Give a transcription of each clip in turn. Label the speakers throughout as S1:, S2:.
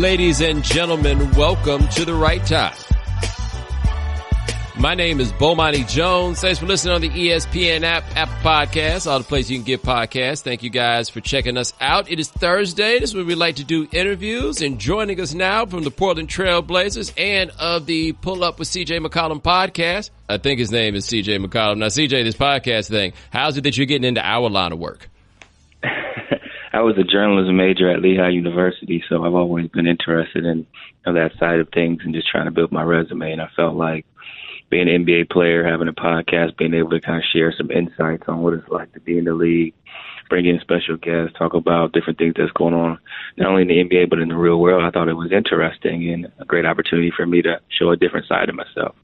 S1: Ladies and gentlemen, welcome to The Right Time. My name is Bomani Jones. Thanks for listening on the ESPN app, Apple Podcasts, all the places you can get podcasts. Thank you guys for checking us out. It is Thursday. This is where we like to do interviews. And joining us now from the Portland Trail Blazers and of the Pull Up with CJ McCollum podcast. I think his name is CJ McCollum. Now, CJ, this podcast thing, how's it that you're getting into our line of work?
S2: I was a journalism major at Lehigh University, so I've always been interested in that side of things and just trying to build my resume. And I felt like being an NBA player, having a podcast, being able to kind of share some insights on what it's like to be in the league, bring in special guests, talk about different things that's going on, not only in the NBA but in the real world. I thought it was interesting and a great opportunity for me to show a different side of myself.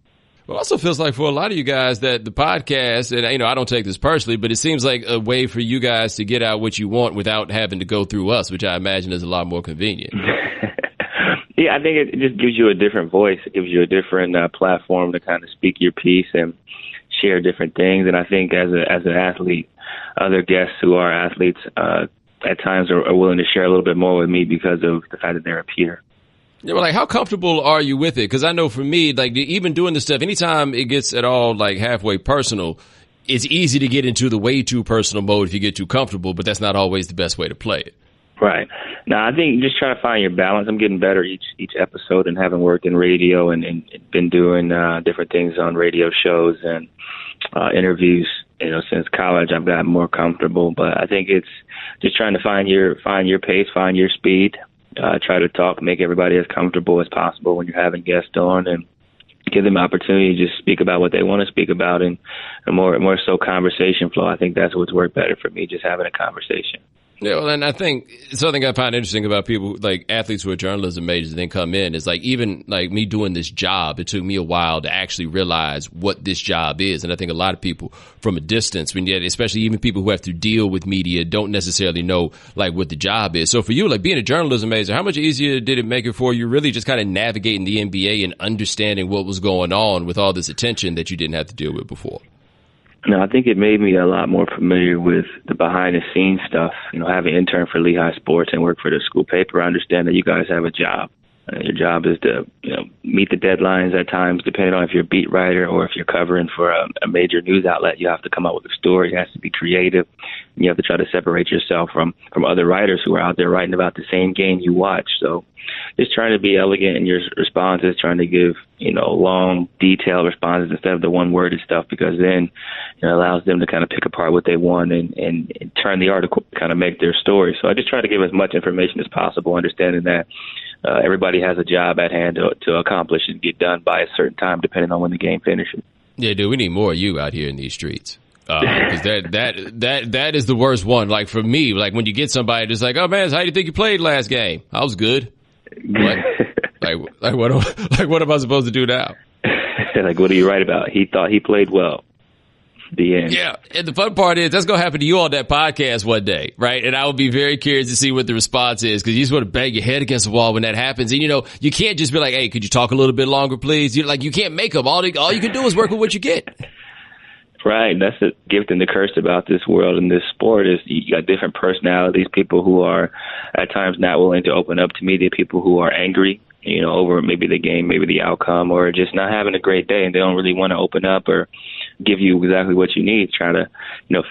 S1: Well, it also feels like for a lot of you guys that the podcast, and I don't take this personally, but it seems like a way for you guys to get out what you want without having to go through us, which I imagine is a lot more convenient.
S2: Yeah, I think it just gives you a different voice. It gives you a different platform to kind of speak your piece and share different things. And I think as an athlete, other guests who are athletes at times are willing to share a little bit more with me because of the fact that they're a peer.
S1: Yeah, well, like, how comfortable are you with it? Because I know for me, like, even doing this stuff, anytime it gets at all, like, halfway personal, it's easy to get into the way too personal mode if you get too comfortable, but that's not always the best way to play it.
S2: Right. Now, I think just try to find your balance. I'm getting better each episode, and having worked in radio and been doing different things on radio shows and interviews, since college. I've gotten more comfortable, but I think it's just trying to find your pace, find your speed. Try to talk, make everybody as comfortable as possible when you're having guests on, and give them opportunity to just speak about what they want to speak about, and a more so conversation flow. I think that's what's worked better for me, just having a conversation.
S1: Yeah, well, and I think something I find interesting about people, like athletes who are journalism majors and then come in, is like, even like me doing this job, it took me a while to actually realize what this job is. And I think a lot of people from a distance, especially even people who have to deal with media, don't necessarily know like what the job is. So for you, like being a journalism major, how much easier did it make it for you really just kind of navigating the NBA and understanding what was going on with all this attention that you didn't have to deal with before?
S2: No, I think it made me a lot more familiar with the behind-the-scenes stuff. Having interned for Lehigh Sports and work for the school paper, I understand that you guys have a job. Your job is to, meet the deadlines at times, depending on if you're a beat writer or if you're covering for a major news outlet. You have to come up with a story. It has to be creative. And you have to try to separate yourself from other writers who are out there writing about the same game you watch. So just trying to be elegant in your responses, trying to give, long, detailed responses instead of the one-worded stuff, because then it allows them to kind of pick apart what they want and turn the article to kind of make their story. So I just try to give as much information as possible, understanding that everybody has a job at hand to accomplish and get done by a certain time, depending on when the game finishes.
S1: Yeah, dude, we need more of you out here in these streets. Because that is the worst one. Like for me, like when you get somebody that's like, "Oh man, how do you think you played last game?" I was good. What? What am I supposed to do now?
S2: Like, what do you write about? He thought he played well. The end. Yeah,
S1: and the fun part is that's going to happen to you on that podcast one day, right? And I will be very curious to see what the response is, because you just want to bang your head against the wall when that happens. And, you can't just be like, "Hey, could you talk a little bit longer, please?" You can't make them. All you can do is work with what you get.
S2: Right. That's the gift and the curse about this world and this sport is you got different personalities, people who are at times not willing to open up to media, people who are angry, over maybe the game, maybe the outcome, or just not having a great day, and they don't really want to open up or give you exactly what you need. Try to,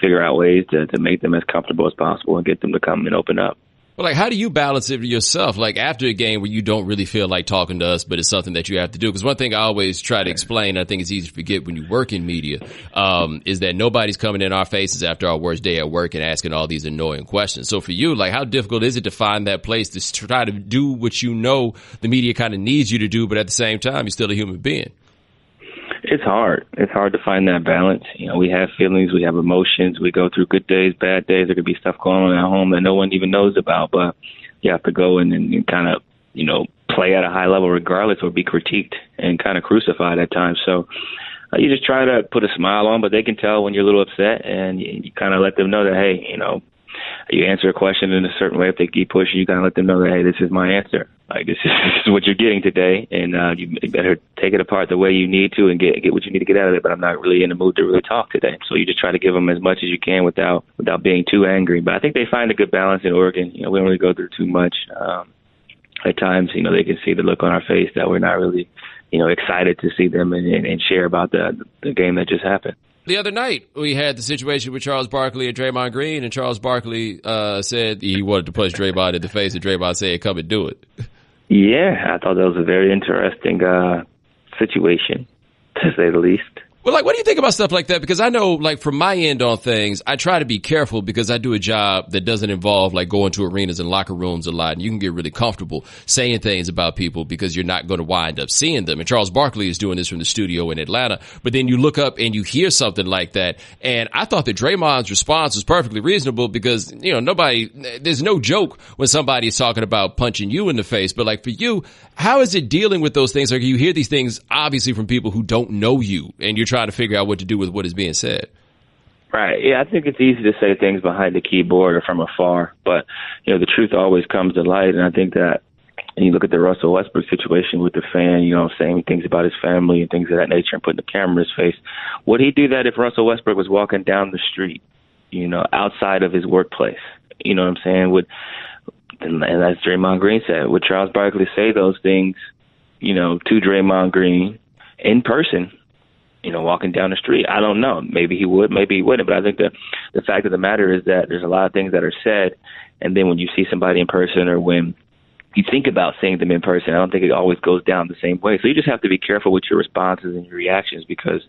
S2: figure out ways to make them as comfortable as possible and get them to come and open up.
S1: Well, like, how do you balance it yourself? Like, after a game where you don't really feel like talking to us, but it's something that you have to do. Because one thing I always try to explain, I think it's easy to forget when you work in media, is that nobody's coming in our faces after our worst day at work and asking all these annoying questions. So for you, like, how difficult is it to find that place to try to do what the media kind of needs you to do, but at the same time, you're still a human being?
S2: It's hard. It's hard to find that balance. We have feelings, we have emotions, we go through good days, bad days. There could be stuff going on at home that no one even knows about, but you have to go in and kind of, play at a high level regardless, or be critiqued and kind of crucified at times. So you just try to put a smile on, but they can tell when you're a little upset, and you kind of let them know that, hey, you answer a question in a certain way. If they keep pushing, you kind of let them know that, hey, this is my answer. Like, this is what you're getting today, and you better take it apart the way you need to and get what you need to get out of it. But I'm not really in the mood to really talk today. So you just try to give them as much as you can without being too angry. But I think they find a good balance in Oregon. We don't really go through too much. at times, they can see the look on our face that we're not really, excited to see them and share about the game that just happened.
S1: The other night, we had the situation with Charles Barkley and Draymond Green, and Charles Barkley said he wanted to punch Draymond in the face, and Draymond said, come and do it.
S2: Yeah, I thought that was a very interesting situation, to say the least.
S1: Well, what do you think about stuff like that? Because I know, from my end on things, I try to be careful because I do a job that doesn't involve, going to arenas and locker rooms a lot. And you can get really comfortable saying things about people because you're not going to wind up seeing them. And Charles Barkley is doing this from the studio in Atlanta. But then you look up and you hear something like that. And I thought that Draymond's response was perfectly reasonable because, there's no joke when somebody is talking about punching you in the face. But, for you, how is it dealing with those things? You hear these things, obviously, from people who don't know you, and you're trying to figure out what to do with what is being said.
S2: Right. Yeah, I think it's easy to say things behind the keyboard or from afar, but the truth always comes to light. And I think that when you look at the Russell Westbrook situation with the fan, saying things about his family and things of that nature and putting the camera in his face, would he do that if Russell Westbrook was walking down the street, outside of his workplace? You know what I'm saying? And as Draymond Green said, would Charles Barkley say those things, to Draymond Green in person? Walking down the street. I don't know. Maybe he would, maybe he wouldn't. But I think the fact of the matter is that there's a lot of things that are said, and then when you see somebody in person or when you think about seeing them in person, I don't think it always goes down the same way. So you just have to be careful with your responses and your reactions because,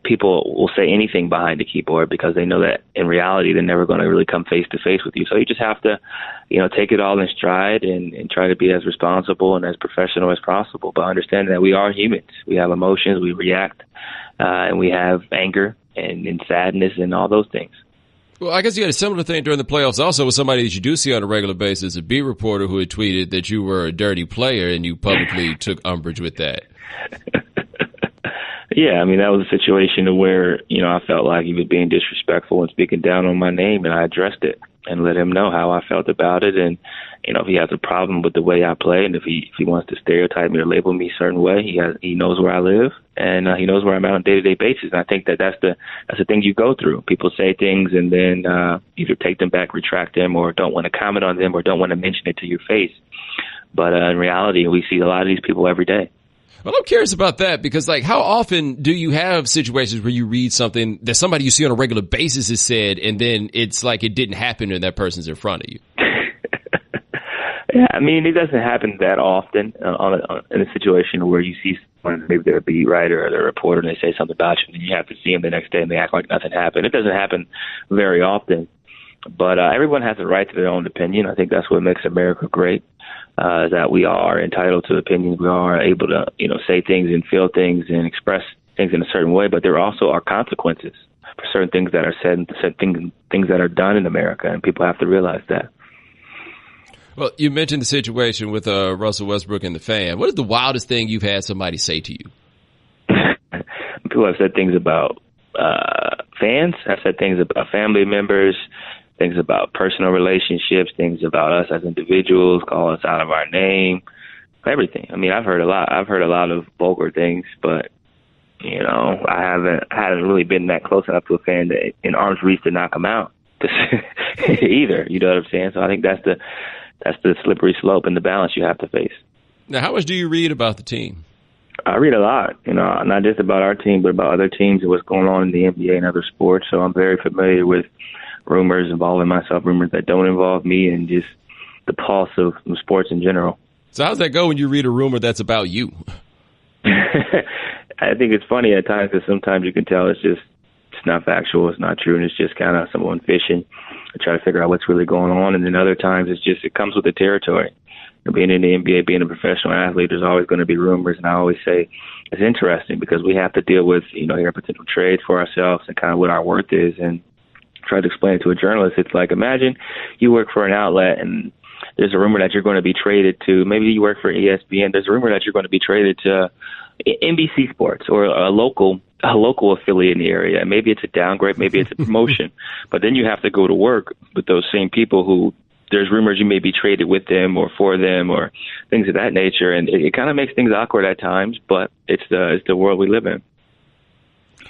S2: people will say anything behind the keyboard because they know that in reality they're never going to really come face to face with you. So you just have to, take it all in stride and try to be as responsible and as professional as possible. But understand that we are humans. We have emotions, we react, and we have anger and sadness and all those things.
S1: Well, I guess you had a similar thing during the playoffs also with somebody that you do see on a regular basis, a beat reporter who had tweeted that you were a dirty player and you publicly took umbrage with that.
S2: Yeah, I mean, that was a situation where, I felt like he was being disrespectful and speaking down on my name, and I addressed it and let him know how I felt about it. And, if he has a problem with the way I play and if he wants to stereotype me or label me a certain way, he knows where I live and he knows where I'm at on a day-to-day basis. And I think that's the thing you go through. People say things and then either take them back, retract them, or don't want to comment on them or don't want to mention it to your face. But in reality, we see a lot of these people every day.
S1: Well, I'm curious about that because, how often do you have situations where you read something that somebody you see on a regular basis has said, and then it's like it didn't happen and that person's in front of you?
S2: Yeah, I mean, it doesn't happen that often in a situation where you see someone, maybe they're a beat writer or they're a reporter, and they say something about you, and you have to see them the next day and they act like nothing happened. It doesn't happen very often, but everyone has a right to their own opinion. I think that's what makes America great. That we are entitled to opinions. We are able to, say things and feel things and express things in a certain way, but there also are consequences for certain things that are said and things that are done in America, and people have to realize that.
S1: Well, you mentioned the situation with Russell Westbrook and the fan. What is the wildest thing you've had somebody say to you?
S2: People have said things about fans. Have said things about family members, things about personal relationships, things about us as individuals, call us out of our name, everything. I mean, I've heard a lot. I've heard a lot of vulgar things, but, I haven't really been that close enough to a fan that in arm's reach to knock him out either. You know what I'm saying? So I think that's the slippery slope and the balance you have to face.
S1: Now, how much do you read about the team?
S2: I read a lot, not just about our team, but about other teams and what's going on in the NBA and other sports. So I'm very familiar with rumors involving myself, rumors that don't involve me, and just the pulse of sports in general.
S1: So how's that go when you read a rumor that's about you?
S2: I think it's funny at times because sometimes you can tell it's not factual, it's not true, and it's just kind of someone fishing to try to figure out what's really going on. And then other times it comes with the territory. Being in the NBA, being a professional athlete, there's always going to be rumors, and I always say it's interesting because we have to deal with, here potential trades for ourselves and kind of what our worth is, and try to explain it to a journalist. It's like, imagine you work for an outlet and there's a rumor that you're going to be traded to, maybe you work for ESPN, there's a rumor that you're going to be traded to NBC Sports or a local affiliate in the area. Maybe it's a downgrade, maybe it's a promotion, but then you have to go to work with those same people who there's rumors you may be traded with them or for them or things of that nature. And it kind of makes things awkward at times, but it's the world we live in.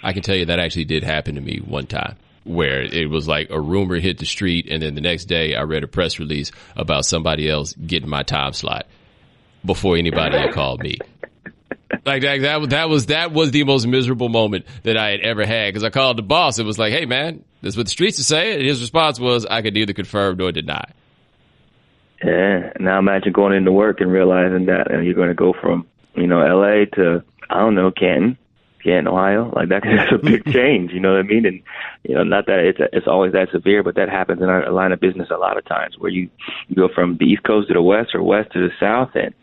S1: I can tell you that actually did happen to me one time. where it was like a rumor hit the street, and then the next day I read a press release about somebody else getting my time slot before anybody had called me. Like that was the most miserable moment that I had ever had, because I called the boss. It was like, hey man, that's what the streets are saying. And his response was, I could neither confirm nor deny.
S2: Yeah. Now imagine going into work and realizing that you're going to go from, LA to, I don't know, Canton, Ohio. Like that's a big change. You know what I mean? And, not that it's always that severe, but that happens in our line of business a lot of times, where you go from the East Coast to the West or West to the South, and,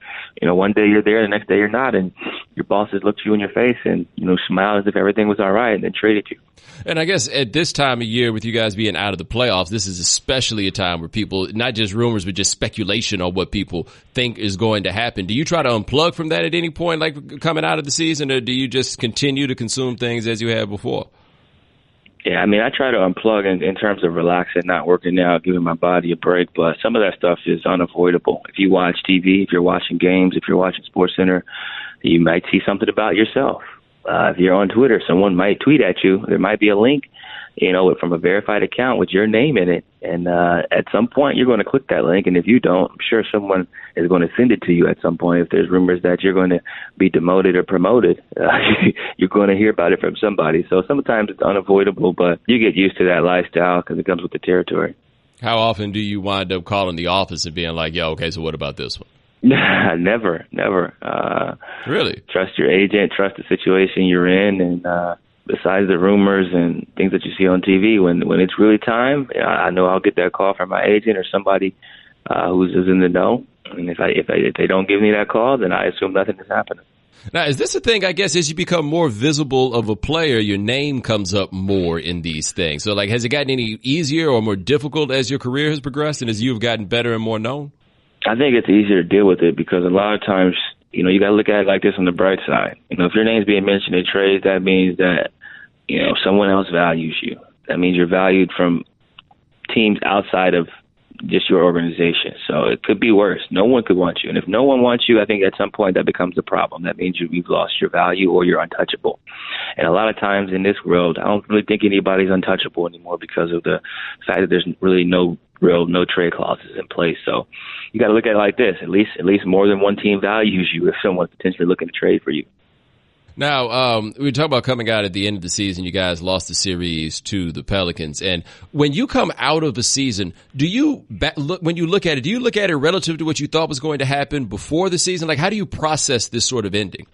S2: one day you're there, the next day you're not, and your bosses look you in your face and, smile as if everything was all right, and then traded you.
S1: And I guess at this time of year, with you guys being out of the playoffs, this is especially a time where people, not just rumors, but just speculation on what people think is going to happen. Do you try to unplug from that at any point, like coming out of the season, or do you just continue to consume things as you have before?
S2: Yeah, I mean, I try to unplug in terms of relaxing, not working out, giving my body a break, but some of that stuff is unavoidable. If you watch TV, if you're watching games, if you're watching SportsCenter, you might see something about yourself. If you're on Twitter, someone might tweet at you. There might be a link, from a verified account with your name in it. And at some point, you're going to click that link. And if you don't, I'm sure someone is going to send it to you at some point. If there's rumors that you're going to be demoted or promoted, you're going to hear about it from somebody. So sometimes it's unavoidable, but you get used to that lifestyle because it comes with the territory.
S1: How often do you wind up calling the office and being like, okay, so what about this one?
S2: Never.
S1: Really?
S2: Trust your agent, trust the situation you're in, and besides the rumors and things that you see on TV, when it's really time, I know I'll get that call from my agent or somebody who's in the know. And if they don't give me that call, then I assume nothing is happening.
S1: Now, is this a thing, I guess, as you become more visible of a player, your name comes up more in these things? So, like, has it gotten any easier or more difficult as your career has progressed and as you've gotten better and more known?
S2: I think it's easier to deal with it because a lot of times, you got to look at it like this on the bright side. If your name's being mentioned in trades, that means that, someone else values you. That means you're valued from teams outside of just your organization. So it could be worse. No one could want you. And if no one wants you, I think at some point that becomes a problem. That means you've lost your value or you're untouchable. And a lot of times in this world, I don't really think anybody's untouchable anymore because of the fact that there's really no trade clauses in place. So you got to look at it like this. At least more than one team values you if someone's potentially looking to trade for you.
S1: Now, we talk about coming out at the end of the season. You guys lost the series to the Pelicans. And when you come out of a season, when you look at it, do you look at it relative to what you thought was going to happen before the season? Like, how do you process this sort of ending?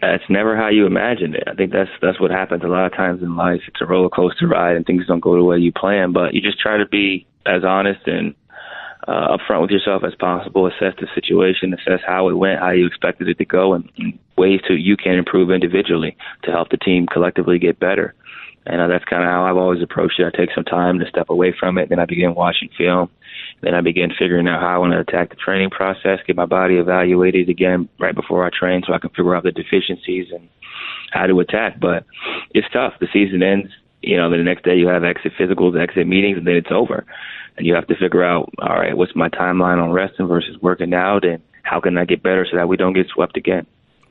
S2: It's never how you imagined it. I think that's what happens a lot of times in life. It's a roller coaster ride and things don't go the way you plan, but you just try to be as honest and upfront with yourself as possible, assess the situation, assess how it went, how you expected it to go, and ways you can improve individually to help the team collectively get better. And that's kind of how I've always approached it. I take some time to step away from it, then I begin watching film, then I begin figuring out how I want to attack the training process, get my body evaluated again right before I train so I can figure out the deficiencies and how to attack. But it's tough. The season ends, then the next day you have exit physicals, exit meetings, and then it's over. And you have to figure out, all right, what's my timeline on resting versus working out, and how can I get better so that we don't get swept again?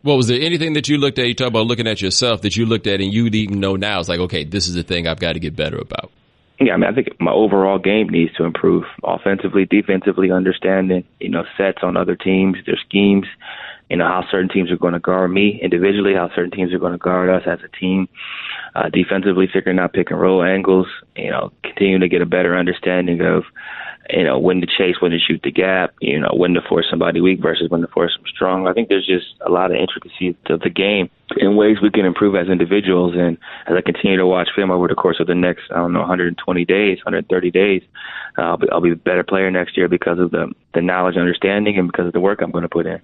S1: Well, was there anything that you looked at, you talk about looking at yourself, that you looked at and you'd even know now, it's like, okay, this is the thing I've got to get better about?
S2: Yeah, I think my overall game needs to improve offensively, defensively, understanding, sets on other teams, their schemes, how certain teams are going to guard me individually, how certain teams are going to guard us as a team. Defensively, figuring out pick and roll angles, continuing to get a better understanding of, when to chase, when to shoot the gap, when to force somebody weak versus when to force them strong. I think there's just a lot of intricacies to the game in ways we can improve as individuals. And as I continue to watch film over the course of the next, 120 days, 130 days, I'll be a better player next year because of the knowledge and understanding and because of the work I'm going to put in.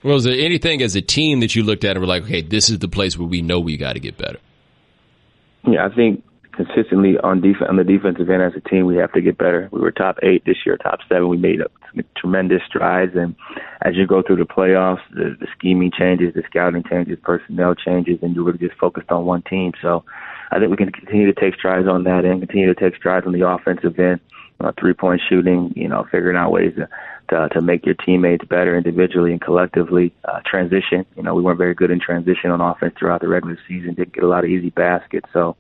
S1: Well, is there anything as a team that you looked at and were like, okay, this is the place where we know we got to get better?
S2: Yeah, I think consistently on the defensive end as a team, we have to get better. We were top 8 this year, top 7. We made tremendous strides. And as you go through the playoffs, the scheming changes, the scouting changes, personnel changes, and you're really just focused on one team. So I think we can continue to take strides on that end, continue to take strides on the offensive end, three-point shooting, figuring out ways to make your teammates better individually and collectively. Transition, we weren't very good in transition on offense throughout the regular season, didn't get a lot of easy baskets. So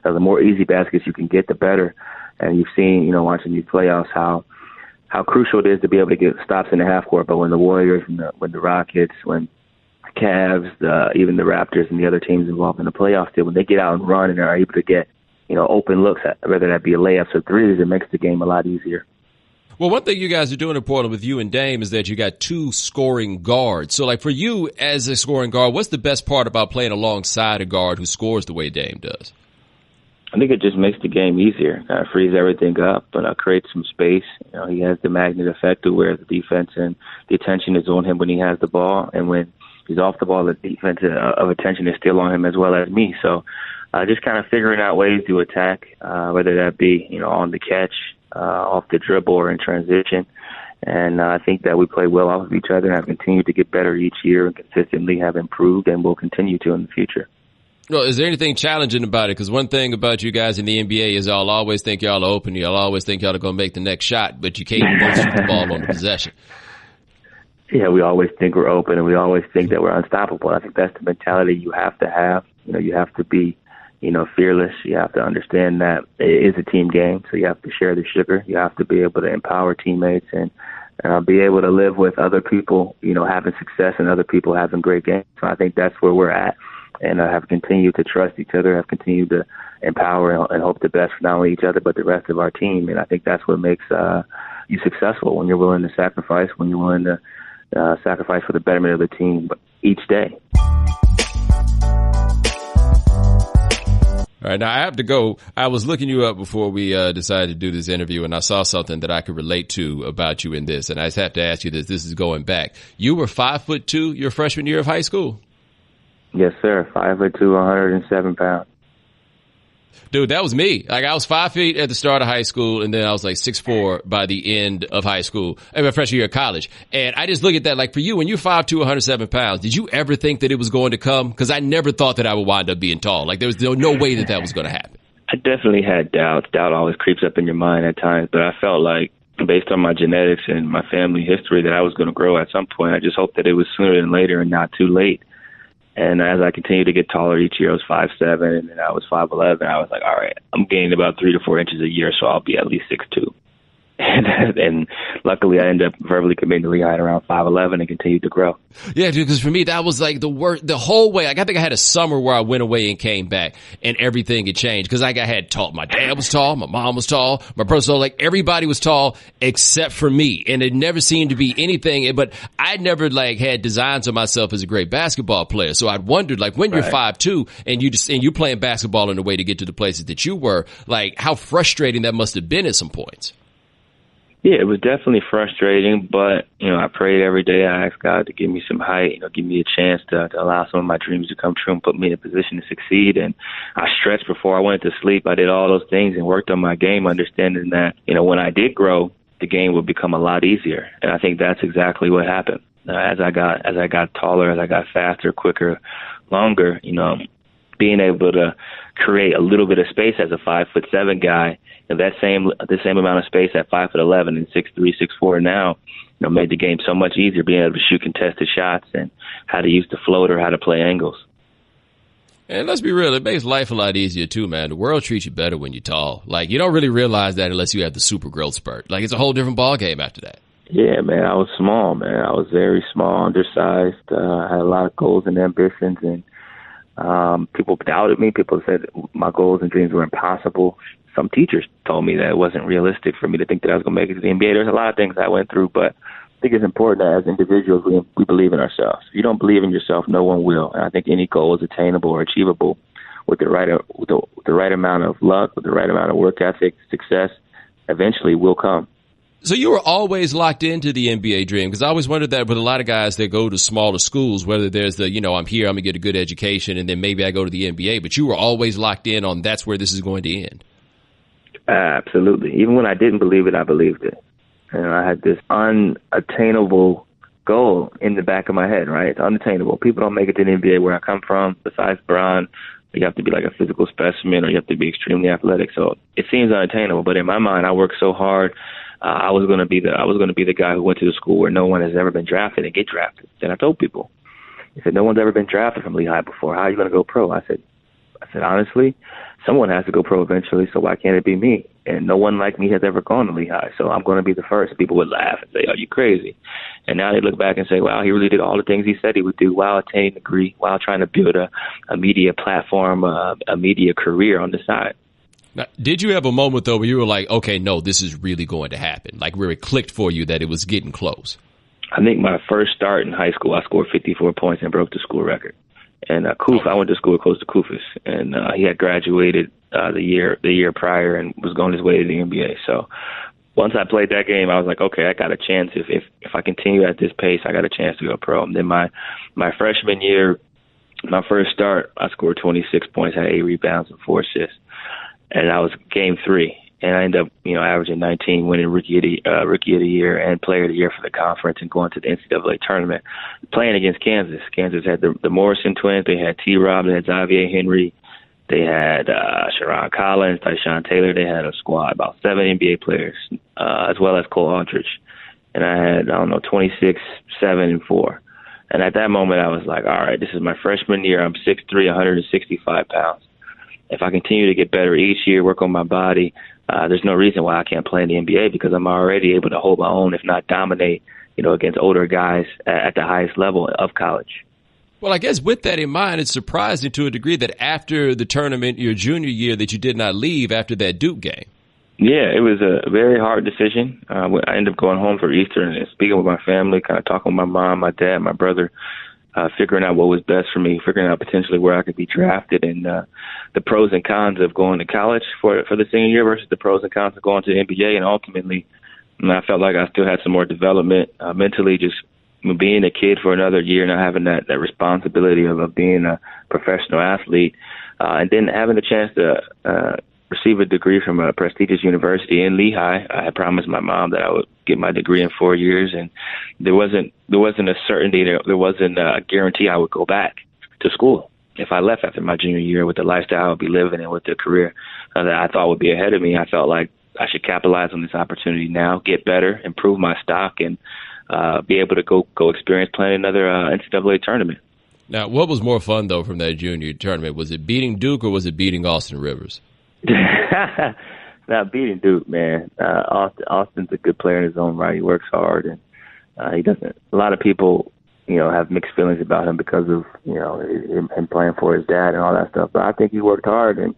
S2: the more easy baskets you can get, the better. And you've seen, watching these playoffs, how crucial it is to be able to get stops in the half court. But when the Warriors, when the Rockets, when the Cavs, even the Raptors and the other teams involved in the playoffs, when they get out and run and are able to get, open looks, whether that be a layups or threes, it makes the game a lot easier.
S1: Well, one thing you guys are doing in Portland with you and Dame is that you got two scoring guards. So, like, for you as a scoring guard, what's the best part about playing alongside a guard who scores the way Dame does?
S2: I think it just makes the game easier. Frees everything up and creates some space. He has the magnet effect to where the defense and the attention is on him when he has the ball, and when he's off the ball, the defense of attention is still on him as well as me. So, just kind of figuring out ways to attack, whether that be on the catch, off the dribble, or in transition. And I think that we play well off of each other and have continued to get better each year and consistently have improved and will continue to in the future.
S1: Well, is there anything challenging about it? Because one thing about you guys in the NBA is y'all always think y'all are open. Y'all always think y'all are going to make the next shot, but you can't both shoot the ball on the possession.
S2: Yeah, we always think we're open, and we always think that we're unstoppable. I think that's the mentality you have to have. You have to be fearless. You have to understand that it is a team game, so you have to share the sugar. You have to be able to empower teammates and be able to live with other people, having success and other people having great games. So I think that's where we're at, and have continued to trust each other, have continued to empower and hope the best for not only each other but the rest of our team. And I think that's what makes you successful, when you're willing to sacrifice, when you're willing to sacrifice for the betterment of the team each day.
S1: All right, now I have to go. I was looking you up before we decided to do this interview, and I saw something that I could relate to about you in this. And I just have to ask you this. This is going back. You were 5'2" your freshman year of high school?
S2: Yes, sir. 5'2", 107 pounds.
S1: Dude, that was me. Like, I was 5 feet at the start of high school, and then I was like 6'4" by the end of high school, my freshman year of college. And I just look at that, like, for you, when you're 5'2", 107 pounds, did you ever think that it was going to come? Because I never thought that I would wind up being tall. Like, there was no way that was going to happen.
S2: I definitely had doubts. Doubt always creeps up in your mind at times, but I felt like, based on my genetics and my family history, that I was going to grow at some point. I just hoped that it was sooner than later and not too late. And as I continued to get taller each year, I was 5'7", and then I was 5'11". I was like, all right, I'm gaining about 3 to 4 inches a year, so I'll be at least 6'2". And luckily, I ended up verbally committing to Lehigh at around 5'11" and continued to grow.
S1: Yeah, dude, because for me, that was like the worst, the whole way. Like, I think I had a summer where I went away and came back, and everything had changed. Because, like, I had tall, my dad was tall, my mom was tall, my brother was tall, like, everybody was tall except for me. And it never seemed to be anything, but I never, like, had designs of myself as a great basketball player. So I'd wondered, like, when you're 5'2", and you're playing basketball in a way to get to the places that you were, like, how frustrating that must have been at some points.
S2: Yeah, it was definitely frustrating, but, I prayed every day. I asked God to give me some height, give me a chance to allow some of my dreams to come true and put me in a position to succeed. And I stretched before I went to sleep. I did all those things and worked on my game, understanding that, when I did grow, the game would become a lot easier. And I think that's exactly what happened. As I got taller, as I got faster, quicker, longer, being able to create a little bit of space as a 5'7" guy, the same amount of space at 5'11" and 6'3", 6'4" now, made the game so much easier, being able to shoot contested shots and how to use the floater, how to play angles.
S1: And let's be real, it makes life a lot easier too, man. The world treats you better when you're tall. Like, you don't really realize that unless you have the super growth spurt. Like, it's a whole different ball game after that.
S2: Yeah, man, I was small, man. I was very small, undersized. I had a lot of goals and ambitions, and people doubted me. People said my goals and dreams were impossible. Some teachers told me that it wasn't realistic for me to think that I was going to make it to the NBA. There's a lot of things I went through, but I think it's important that as individuals we believe in ourselves. If you don't believe in yourself, no one will. And I think any goal is attainable or achievable with the right amount of luck, with the right amount of work ethic. Success eventually will come.
S1: So you were always locked into the NBA dream? Because I always wondered that with a lot of guys that go to smaller schools, whether there's the, I'm here, I'm going to get a good education, and then maybe I go to the NBA. But you were always locked in on that's where this is going to end.
S2: Absolutely. Even when I didn't believe it, I believed it. And I had this unattainable goal in the back of my head, right? It's unattainable. People don't make it to the NBA where I come from. Besides Bron, you have to be like a physical specimen or you have to be extremely athletic. So it seems unattainable. But in my mind, I worked so hard. I was going to be the guy who went to the school where no one has ever been drafted and get drafted. And I told people, I said, no one's ever been drafted from Lehigh before. How are you going to go pro? I said, I said, honestly, someone has to go pro eventually, so why can't it be me? And no one like me has ever gone to Lehigh, so I'm going to be the first. People would laugh and say, "Are you crazy?" And now they look back and say, wow, he really did all the things he said he would do while attaining a degree, while trying to build a media platform, a media career on the side.
S1: Now, did you have a moment, though, where you were like, okay, no, this is really going to happen? Like where it clicked for you that it was getting close?
S2: I think my first start in high school, I scored 54 points and broke the school record. And Kuf, I went to school close to Kufis, and he had graduated the year prior and was going his way to the NBA. So once I played that game, I was like, okay, I got a chance. If I continue at this pace, I got a chance to go pro. And then my freshman year, my first start, I scored 26 points, had 8 rebounds and 4 assists, and that was game 3. And I ended up, averaging 19, winning rookie of the year and player of the year for the conference, and going to the NCAA tournament, playing against Kansas. Kansas had the Morrison twins. They had T-Rob. They had Xavier Henry. They had Sharon Collins, Tyshawn Taylor. They had a squad, about 7 NBA players, as well as Cole Aldridge. And I had, 26, 7, and 4. And at that moment, I was like, all right, this is my freshman year. I'm 6'3", 165 pounds. If I continue to get better each year, work on my body, there's no reason why I can't play in the NBA, because I'm already able to hold my own, if not dominate, against older guys at the highest level of college.
S1: Well, I guess with that in mind, it's surprising to a degree that after the tournament, your junior year, that you did not leave after that Duke game.
S2: Yeah, it was a very hard decision. I ended up going home for Easter and speaking with my family, kind of talking with my mom, my dad, my brother, figuring out what was best for me, figuring out potentially where I could be drafted, and the pros and cons of going to college for the senior year versus the pros and cons of going to the NBA. And ultimately, I felt like I still had some more development mentally, just being a kid for another year, not having that responsibility of being a professional athlete, and then having the chance to receive a degree from a prestigious university in Lehigh. I had promised my mom that I would get my degree in 4 years, and there wasn't a certainty, there wasn't a guarantee I would go back to school if I left after my junior year with the lifestyle I would be living and with the career that I thought would be ahead of me. I felt like I should capitalize on this opportunity now, get better, improve my stock, and be able to go experience playing another NCAA tournament.
S1: Now, what was more fun, though, from that junior tournament? Was it beating Duke or was it beating Austin Rivers?
S2: Now, beating Duke, man. Austin's a good player in his own right. He works hard, and he doesn't. A lot of people, have mixed feelings about him because of him playing for his dad and all that stuff. But I think he worked hard, and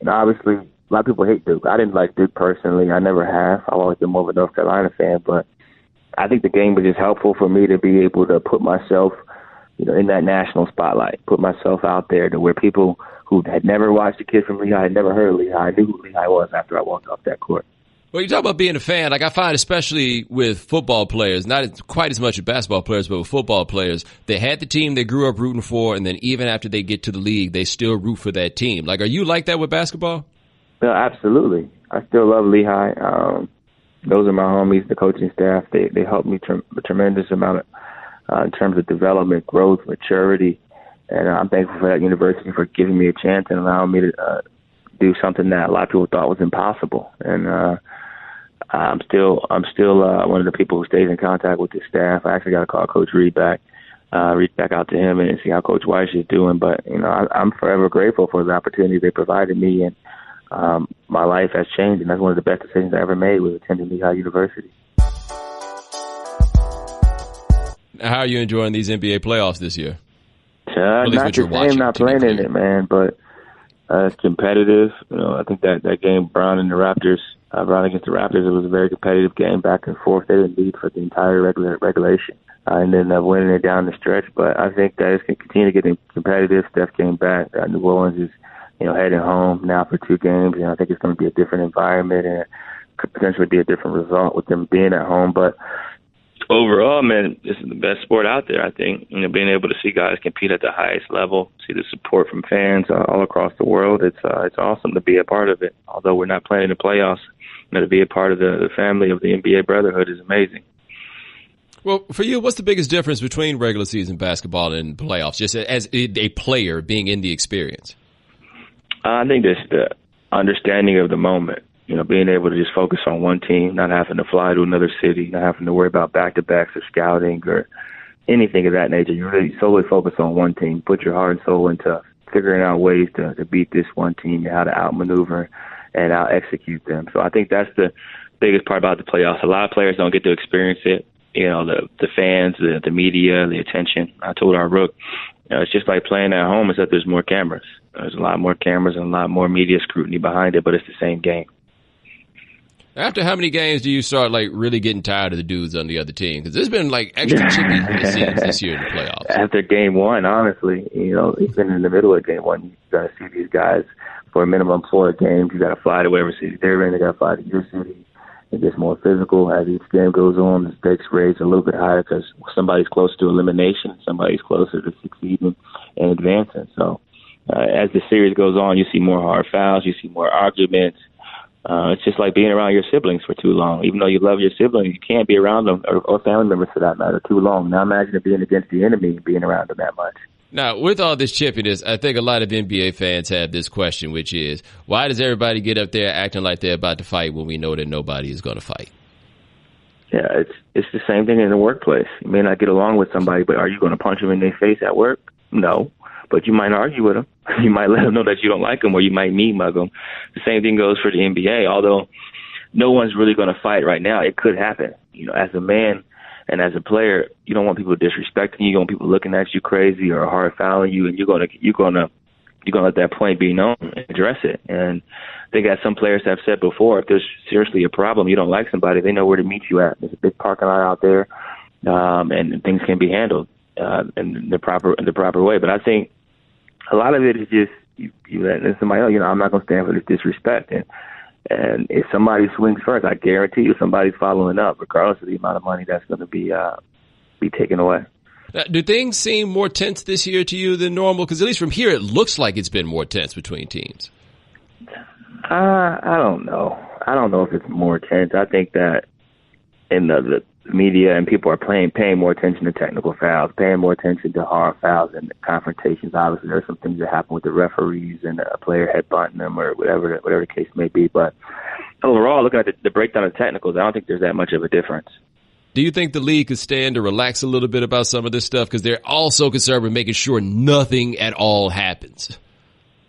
S2: obviously, a lot of people hate Duke. I didn't like Duke personally. I never have. I've always been more of a North Carolina fan, but I think the game was just helpful for me to be able to put myself, in that national spotlight, put myself out there to where people who had never watched a kid from Lehigh, had never heard of Lehigh, knew who Lehigh was after I walked off that court.
S1: Well, you talk about being a fan. Like I find, especially with football players, not quite as much with basketball players, but with football players, they had the team they grew up rooting for, and then even after they get to the league, they still root for that team. Like, are you like that with basketball?
S2: No, absolutely. I still love Lehigh. Those are my homies, the coaching staff. They helped me a tremendous amount in terms of development, growth, maturity. And I'm thankful for that university for giving me a chance and allowing me to do something that a lot of people thought was impossible. And I'm still one of the people who stays in contact with the staff. I actually got to call Coach Reed back, reach back out to him and see how Coach Weiss is doing. But I'm forever grateful for the opportunity they provided me, and my life has changed. And that's one of the best decisions I ever made, was attending Lehigh University.
S1: How are you enjoying these NBA playoffs this year?
S2: Not the same, not playing in it, man, but it's competitive. I think that game, Brown against the Raptors, it was a very competitive game, back and forth. They didn't lead for the entire regulation, and then winning it down the stretch. But I think that it's going to continue to get competitive. Steph came back. New Orleans is, heading home now for 2 games, and I think it's going to be a different environment and could potentially be a different result with them being at home. But overall, man, this is the best sport out there, I think. Being able to see guys compete at the highest level, see the support from fans all across the world, it's awesome to be a part of it. Although we're not playing in the playoffs, to be a part of the family of the NBA Brotherhood is amazing.
S1: Well, for you, what's the biggest difference between regular season basketball and playoffs, just as a player being in the experience? I
S2: think it's the understanding of the moment. Being able to just focus on one team, not having to fly to another city, not having to worry about back-to-backs or scouting or anything of that nature. You really solely focus on one team. Put your heart and soul into figuring out ways to beat this one team and how to outmaneuver and out-execute them. So I think that's the biggest part about the playoffs. A lot of players don't get to experience it. You know, the fans, the media, the attention. I told our rook, it's just like playing at home, except there's more cameras. There's a lot more cameras and a lot more media scrutiny behind it, but it's the same game.
S1: After how many games do you start really getting tired of the dudes on the other team? Because there's been extra chippy it seems this year in the playoffs.
S2: After game one, honestly, even in the middle of game one, you got to see these guys for a minimum 4 games. You got to fly to whatever city they're in. They got to fly to your city. It gets more physical as each game goes on. The stakes raise a little bit higher because somebody's closer to elimination, somebody's closer to succeeding and advancing. So as the series goes on, you see more hard fouls, you see more arguments. It's just like being around your siblings for too long. Even though you love your siblings, you can't be around them, or family members for that matter, too long. Now imagine being against the enemy and being around them that much.
S1: Now, with all this chippiness, I think a lot of NBA fans have this question, which is, why does everybody get up there acting like they're about to fight when we know that nobody is going to fight?
S2: Yeah, it's the same thing in the workplace. You may not get along with somebody, but are you going to punch them in their face at work? No. But you might argue with them. You might let them know that you don't like them, or you might mean mug them. The same thing goes for the NBA. Although no one's really going to fight right now, it could happen. As a man and as a player, you don't want people disrespecting you. You don't want people looking at you crazy or hard fouling you, and you're gonna let that point be known and address it. And I think, as some players have said before, if there's seriously a problem, you don't like somebody, they know where to meet you at. There's a big parking lot out there, and things can be handled in the proper way. But I think a lot of it is just you letting somebody know, I'm not going to stand for this disrespect. And if somebody swings first, I guarantee you somebody's following up, regardless of the amount of money that's going to be taken away.
S1: Do things seem more tense this year to you than normal? Because at least from here, it looks like it's been more tense between teams.
S2: I don't know. I don't know if it's more tense. I think that in the media and people are paying more attention to technical fouls, paying more attention to hard fouls and confrontations. Obviously, there's some things that happen with the referees and a player headbutting them or whatever the case may be. But overall, looking at the breakdown of technicals, I don't think there's that much of a difference.
S1: Do you think the league could stand to relax a little bit about some of this stuff? Because they're also concerned with making sure nothing at all happens.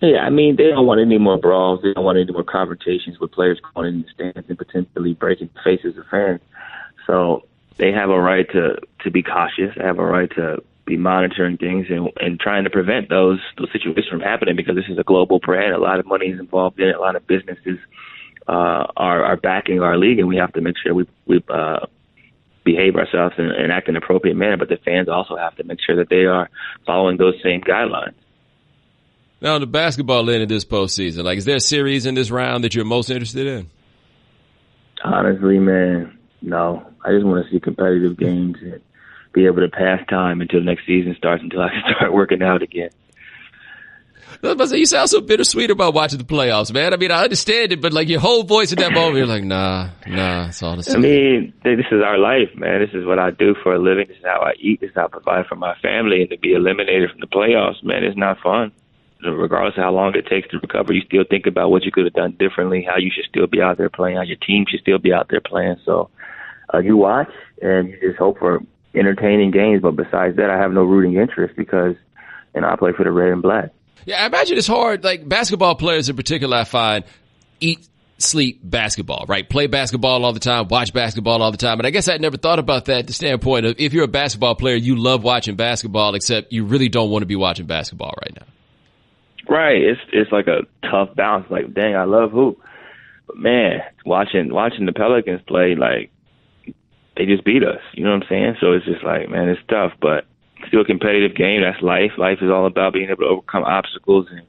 S2: Yeah, I mean, they don't want any more brawls. They don't want any more confrontations with players going in the stands and potentially breaking the faces of fans. So they have a right to be cautious. They have a right to be monitoring things and trying to prevent those situations from happening, because this is a global brand. A lot of money is involved in it. A lot of businesses are backing our league, and we have to make sure we behave ourselves and act in an appropriate manner. But the fans also have to make sure that they are following those same guidelines.
S1: Now, the basketball end of this postseason, is there a series in this round that you're most interested in?
S2: Honestly, man, no. I just want to see competitive games and be able to pass time until next season starts, until I can start working out again.
S1: You sound so bittersweet about watching the playoffs, man. I mean, I understand it, but your whole voice in that moment, you're like, nah, it's all the same.
S2: I mean, this is our life, man. This is what I do for a living. This is how I eat. This is how I provide for my family. And to be eliminated from the playoffs, man, it's not fun. Regardless of how long it takes to recover, you still think about what you could have done differently, how you should still be out there playing, how your team should still be out there playing. So you watch and you just hope for entertaining games. But besides that, I have no rooting interest because I play for the red and black.
S1: Yeah, I imagine it's hard. Basketball players in particular, I find, eat, sleep basketball, right? Play basketball all the time, watch basketball all the time. And I guess I never thought about that, the standpoint of if you're a basketball player, you love watching basketball, except you really don't want to be watching basketball right now.
S2: Right. It's like a tough balance. Dang, I love hoop. But, man, watching the Pelicans play, they just beat us. You know what I'm saying? So it's just man, it's tough. But still a competitive game. That's life. Life is all about being able to overcome obstacles and,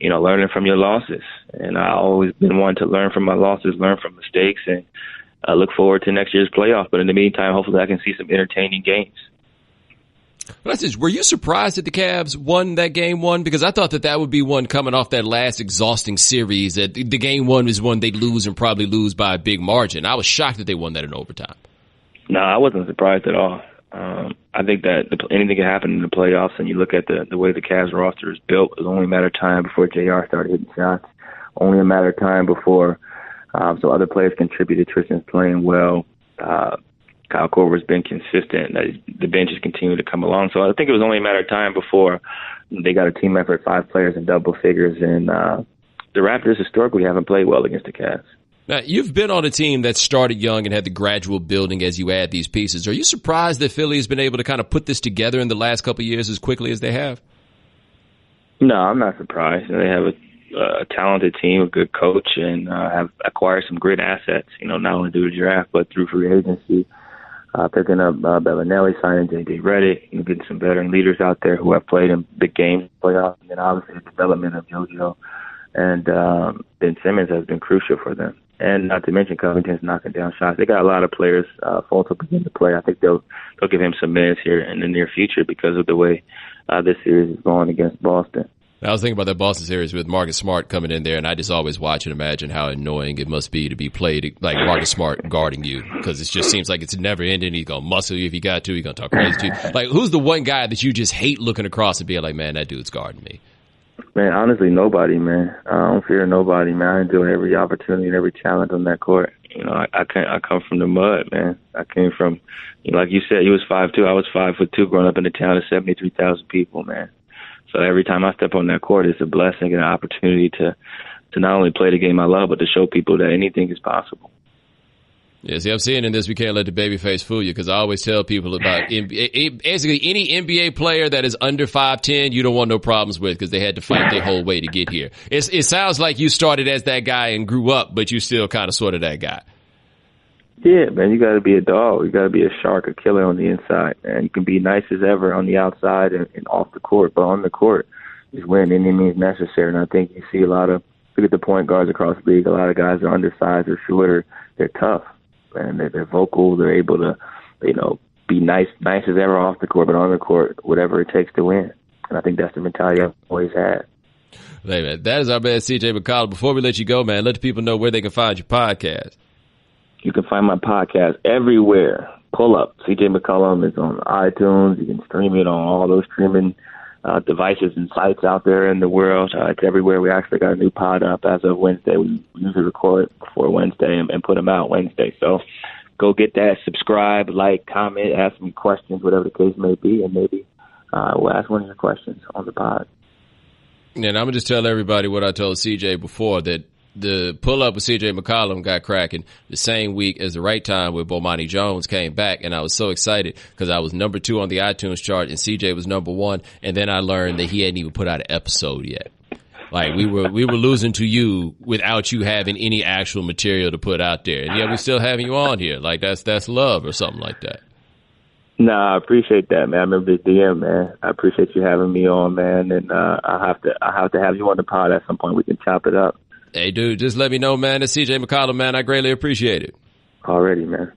S2: learning from your losses. And I've always been one to learn from my losses, learn from mistakes, and I look forward to next year's playoff. But in the meantime, hopefully I can see some entertaining games.
S1: Were you surprised that the Cavs won that game one? Because I thought that would be one coming off that last exhausting series, that the game one is one they'd lose and probably lose by a big margin. I was shocked that they won that in overtime. No,
S2: I wasn't surprised at all. I think that anything can happen in the playoffs, and you look at the way the Cavs roster is built. It was only a matter of time before JR started hitting shots. Only a matter of time before so other players contributed. Tristan's playing well. Kyle Korver's been consistent. The bench has continued to come along. So I think it was only a matter of time before they got a team effort, 5 players in double figures. And the Raptors historically haven't played well against the Cavs.
S1: Now, you've been on a team that started young and had the gradual building as you add these pieces. Are you surprised that Philly has been able to kind of put this together in the last couple of years as quickly as they have?
S2: No, I'm not surprised. They have a talented team, a good coach, and have acquired some great assets, not only through the draft, but through free agency. Picking up Bellinelli, signing J.J. Redick, getting some veteran leaders out there who have played in big games, playoffs, and then obviously the development of JoJo and Ben Simmons has been crucial for them. And not to mention Covington's knocking down shots. They got a lot of players full to begin to play. I think they'll give him some minutes here in the near future because of the way this series is going against Boston.
S1: I was thinking about that Boston series with Marcus Smart coming in there, and I just always watch and imagine how annoying it must be to be played like Marcus Smart guarding you, because it just seems like it's never ending. He's going to muscle you if he got to. He's going to talk crazy to you. Like, who's the one guy that you just hate looking across and being like, man, that dude's guarding me?
S2: Man, honestly, nobody, man. I don't fear nobody, man. I enjoy every opportunity and every challenge on that court. I come from the mud, man. I came from, like you said, he was 5'2", I was 5'2", growing up in a town of 73,000 people, man. So every time I step on that court, it's a blessing and an opportunity to not only play the game I love, but to show people that anything is possible.
S1: Yeah, see, I'm seeing in this, we can't let the babyface fool you, because I always tell people about basically any NBA player that is under 5'10", you don't want no problems with, because they had to fight their whole way to get here. It sounds like you started as that guy and grew up, but you still kind of sort of that guy.
S2: Yeah, man, you got to be a dog. You got to be a shark, a killer on the inside. And you can be nice as ever on the outside and off the court, but on the court, just win any means necessary. And I think you see look at the point guards across the league. A lot of guys are undersized or shorter. They're tough, and they're vocal. They're able to, be nice as ever off the court, but on the court, whatever it takes to win. And I think that's the mentality I've always had.
S1: Hey, man, that is our man, CJ McCollum. Before we let you go, man, let the people know where they can find your podcast.
S2: You can find my podcast everywhere. Pull up. CJ McCollum is on iTunes. You can stream it on all those streaming devices and sites out there in the world. It's everywhere. We actually got a new pod up as of Wednesday. We usually record before Wednesday and put them out Wednesday. So go get that. Subscribe, like, comment, ask me questions, whatever the case may be, and maybe we'll ask one of your questions on the pod.
S1: And I'm going to just tell everybody what I told CJ before, that the pull-up with C.J. McCollum got cracking the same week as the right time where Bomani Jones came back, and I was so excited because I was number 2 on the iTunes chart and C.J. was number 1, and then I learned that he hadn't even put out an episode yet. Like, we were losing to you without you having any actual material to put out there, and yeah, we're still having you on here. Like, that's love or something like that.
S2: Nah, I appreciate that, man. I remember the DM, man. I appreciate you having me on, man, and I have to have you on the pod at some point. We can chop it up.
S1: Hey, dude, just let me know, man. It's CJ McCollum, man. I greatly appreciate it.
S2: Already, man.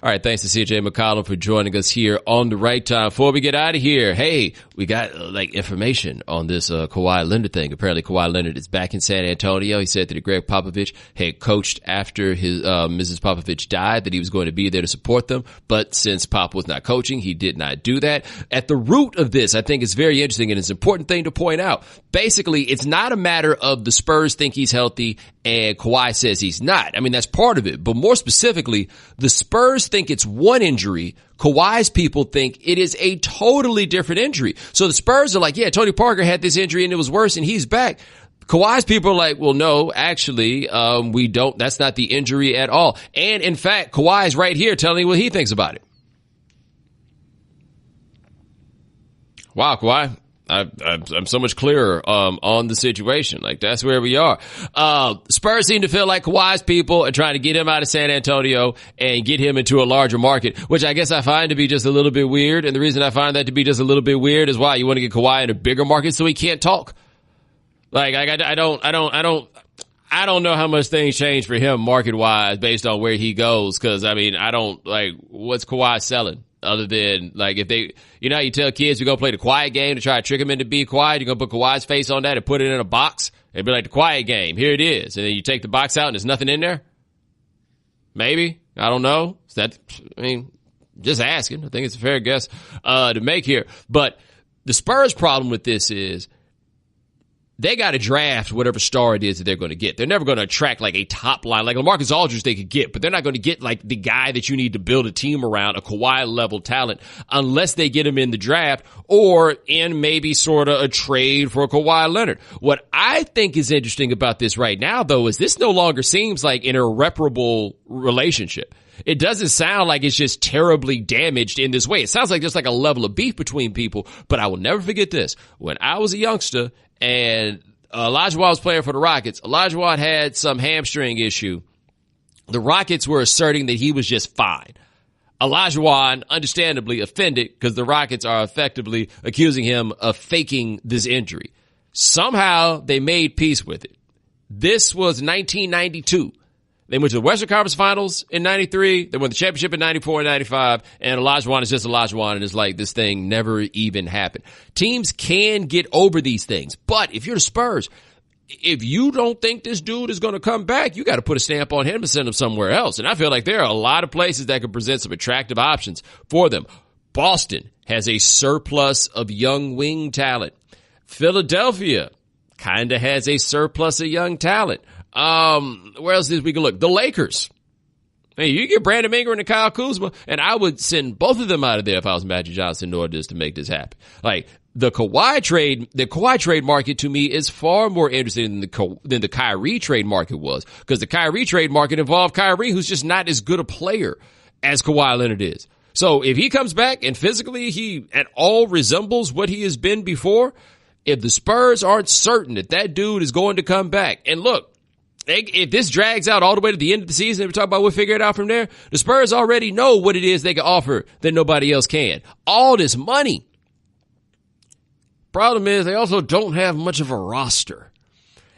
S1: All right, thanks to CJ McCollum for joining us here on The Right Time. Before we get out of here, hey, we got information on this Kawhi Leonard thing. Apparently, Kawhi Leonard is back in San Antonio. He said that Greg Popovich had coached after his Mrs. Popovich died, that he was going to be there to support them. But since Pop was not coaching, he did not do that. At the root of this, I think it's very interesting, and it's an important thing to point out. Basically, it's not a matter of the Spurs think he's healthy and Kawhi says he's not. I mean, that's part of it. But more specifically, the Spurs think it's one injury. Kawhi's people think it is a totally different injury. So the Spurs are like, yeah, Tony Parker had this injury and it was worse and he's back. Kawhi's people are like, well, no, actually, we don't. That's not the injury at all. And in fact, Kawhi's right here telling you what he thinks about it. Wow, Kawhi. I'm so much clearer on the situation. Like, that's where we are. Spurs seem to feel like Kawhi's people are trying to get him out of San Antonio and get him into a larger market, which I guess I find to be just a little bit weird. And the reason I find that to be just a little bit weird is why you want to get Kawhi in a bigger market so he can't talk. Like, I don't know how much things change for him market wise based on where he goes. Cause I mean, what's Kawhi selling? Other than, like, if they, you know how you tell kids you're going to play the quiet game to try to trick them into being quiet, you're going to put Kawhi's face on that and put it in a box and be like, the quiet game, here it is. And then you take the box out and there's nothing in there? Maybe. I don't know. Just asking. I think it's a fair guess to make here. But the Spurs' problem with this is they got to draft whatever star it is that they're going to get. They're never going to attract like a top line, like LaMarcus Aldridge they could get, but they're not going to get like the guy that you need to build a team around, a Kawhi level talent, unless they get him in the draft or in maybe sort of a trade for Kawhi Leonard. What I think is interesting about this right now, though, is this no longer seems like an irreparable relationship. It doesn't sound like it's just terribly damaged in this way. It sounds like there's like a level of beef between people, but I will never forget this. When I was a youngster and Olajuwon was playing for the Rockets, Olajuwon had some hamstring issue. The Rockets were asserting that he was just fine. Olajuwon, understandably offended because the Rockets are effectively accusing him of faking this injury. Somehow they made peace with it. This was 1992. They went to the Western Conference Finals in 93. They won the championship in 94 and 95. And Olajuwon is just Olajuwon, and it's like this thing never even happened. Teams can get over these things. But if you're the Spurs, if you don't think this dude is going to come back, you got to put a stamp on him and send him somewhere else. And I feel like there are a lot of places that could present some attractive options for them. Boston has a surplus of young wing talent. Philadelphia kind of has a surplus of young talent. Where else did we can look? The Lakers. Hey, you get Brandon Ingram and Kyle Kuzma, and I would send both of them out of there if I was Magic Johnson in order to make this happen. Like, the Kawhi trade market to me is far more interesting than the Kyrie trade market was, because the Kyrie trade market involved Kyrie, who's just not as good a player as Kawhi Leonard is. So if he comes back and physically he at all resembles what he has been before, if the Spurs aren't certain that that dude is going to come back, and look, if this drags out all the way to the end of the season, we're talking about we'll figure it out from there, the Spurs already know what it is they can offer that nobody else can. All this money. Problem is they also don't have much of a roster.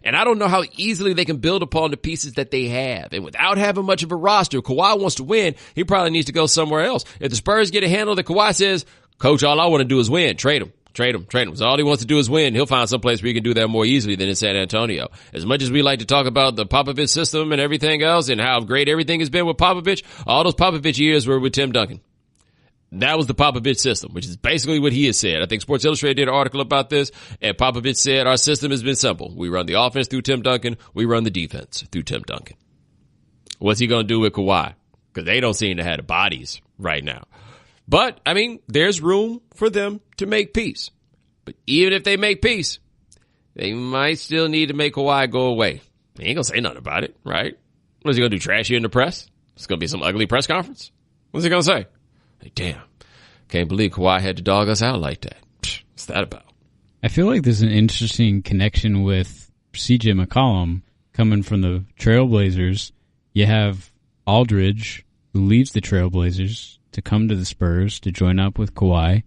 S1: And I don't know how easily they can build upon the pieces that they have. And without having much of a roster, if Kawhi wants to win, he probably needs to go somewhere else. If the Spurs get a handle that Kawhi says, Coach, all I want to do is win, trade him. Trade him. So all he wants to do is win. He'll find some place where he can do that more easily than in San Antonio. As much as we like to talk about the Popovich system and everything else and how great everything has been with Popovich, all those Popovich years were with Tim Duncan. That was the Popovich system, which is basically what he has said. I think Sports Illustrated did an article about this, and Popovich said our system has been simple. We run the offense through Tim Duncan. We run the defense through Tim Duncan. What's he going to do with Kawhi? Because they don't seem to have the bodies right now. But, I mean, there's room for them to make peace. But even if they make peace, they might still need to make Kawhi go away. He ain't going to say nothing about it, right? What is he going to do, trash you in the press? It's going to be some ugly press conference? What's he going to say? Like, damn, can't believe Kawhi had to dog us out like that. What's that about?
S3: I feel like there's an interesting connection with CJ McCollum coming from the Trailblazers. You have Aldridge, who leaves the Trailblazers to come to the Spurs to join up with Kawhi,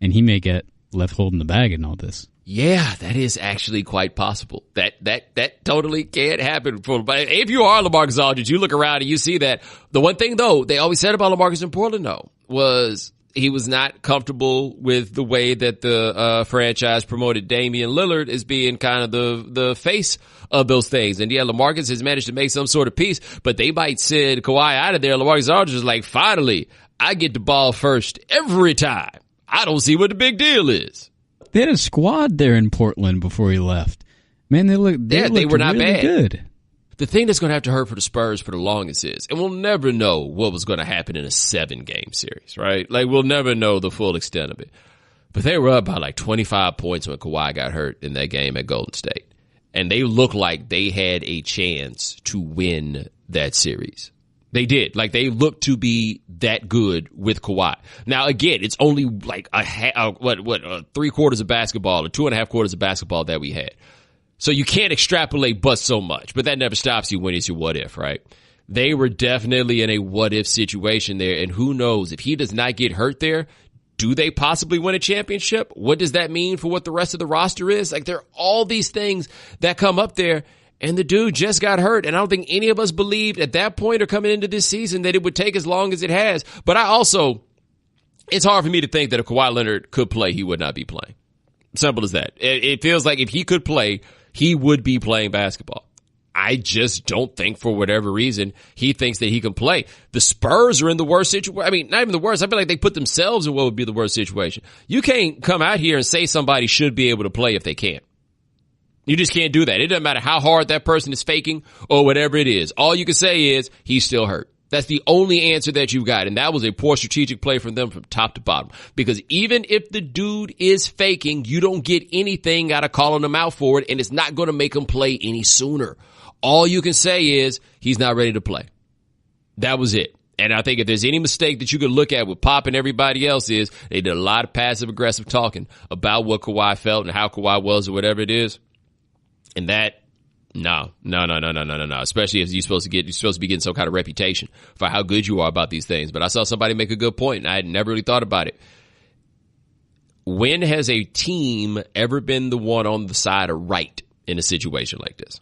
S3: and he may get left holding the bag in all this.
S1: Yeah, that is actually quite possible. That totally can happen. But if you are LaMarcus Aldridge, you look around and you see that. The one thing, though, they always said about LaMarcus in Portland, though, was he was not comfortable with the way that the franchise promoted Damian Lillard as being kind of the face of those things. And yeah, LaMarcus has managed to make some sort of peace, but they might send Kawhi out of there. LaMarcus Aldridge is like, finally, I get the ball first every time. I don't see what the big deal is.
S3: They had a squad there in Portland before he left. Man, they were not really bad. Good.
S1: The thing that's going to have to hurt for the Spurs for the longest is, and we'll never know what was going to happen in a 7-game series, right? Like, we'll never know the full extent of it. But they were up by like 25 points when Kawhi got hurt in that game at Golden State. And they looked like they had a chance to win that series. They did. Like, they looked to be that good with Kawhi. Now, again, it's only like three quarters of basketball or 2.5 quarters of basketball that we had. So you can't extrapolate but so much, but that never stops you when it's your what if, right? They were definitely in a what if situation there, and who knows, if he does not get hurt there, do they possibly win a championship? What does that mean for what the rest of the roster is? Like, there are all these things that come up there, and the dude just got hurt, and I don't think any of us believed at that point or coming into this season that it would take as long as it has. But it's hard for me to think that if Kawhi Leonard could play, he would not be playing. Simple as that. It feels like if he could play, he would be playing basketball. I just don't think, for whatever reason, he thinks that he can play. The Spurs are in the worst situation. I mean, not even the worst. I feel like they put themselves in what would be the worst situation. You can't come out here and say somebody should be able to play if they can't. You just can't do that. It doesn't matter how hard that person is faking or whatever it is. All you can say is he's still hurt. That's the only answer that you've got. And that was a poor strategic play from them from top to bottom. Because even if the dude is faking, you don't get anything out of calling him out for it, and it's not going to make him play any sooner. All you can say is he's not ready to play. That was it. And I think if there's any mistake that you could look at with Pop and everybody else is they did a lot of passive-aggressive talking about what Kawhi felt and how Kawhi was or whatever it is. And that, no. Especially if you're supposed to be getting some kind of reputation for how good you are about these things. But I saw somebody make a good point, and I had never really thought about it. When has a team ever been the one on the side of right in a situation like this?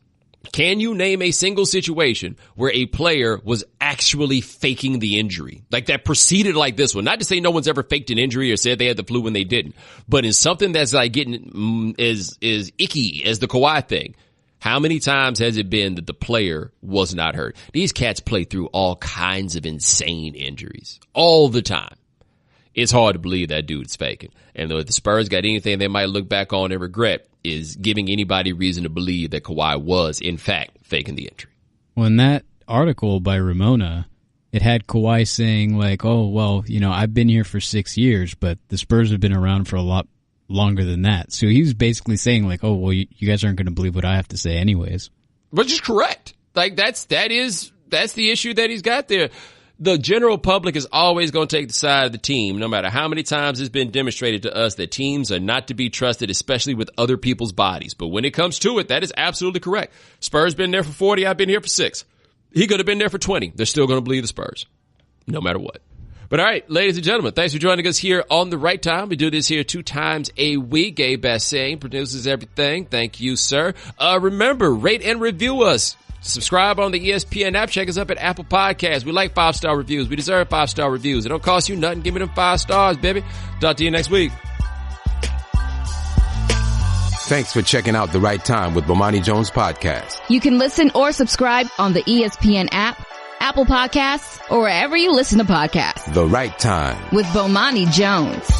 S1: Can you name a single situation where a player was actually faking the injury? Like that proceeded like this one. Not to say no one's ever faked an injury or said they had the flu when they didn't, but in something that's like getting is icky as the Kawhi thing. How many times has it been that the player was not hurt? These cats play through all kinds of insane injuries all the time. It's hard to believe that dude's faking. And if the Spurs got anything they might look back on and regret is giving anybody reason to believe that Kawhi was, in fact, faking the injury.
S3: Well, in that article by Ramona, it had Kawhi saying, like, oh, well, I've been here for 6 years, but the Spurs have been around for a lot longer than that. So he was basically saying, like, oh, well, you guys aren't going to believe what I have to say anyways.
S1: Which is correct. Like, that's the issue that he's got there. The general public is always going to take the side of the team, no matter how many times it's been demonstrated to us that teams are not to be trusted, especially with other people's bodies. But when it comes to it, that is absolutely correct. Spurs been there for 40. I've been here for 6. He could have been there for 20. They're still going to believe the Spurs, no matter what. But all right, ladies and gentlemen, thanks for joining us here on The Right Time. We do this here 2 times a week. Gabe Bassane produces everything. Thank you, sir. Remember, rate and review us. Subscribe on the ESPN app. Check us up at Apple Podcasts. We like 5-star reviews. We deserve 5-star reviews. It don't cost you nothing. Give me them 5 stars, baby. Talk to you next week.
S4: Thanks for checking out The Right Time with Bomani Jones podcast.
S5: You can listen or subscribe on the ESPN app, Apple Podcasts, or wherever you listen to podcasts.
S4: The Right Time
S5: with Bomani Jones.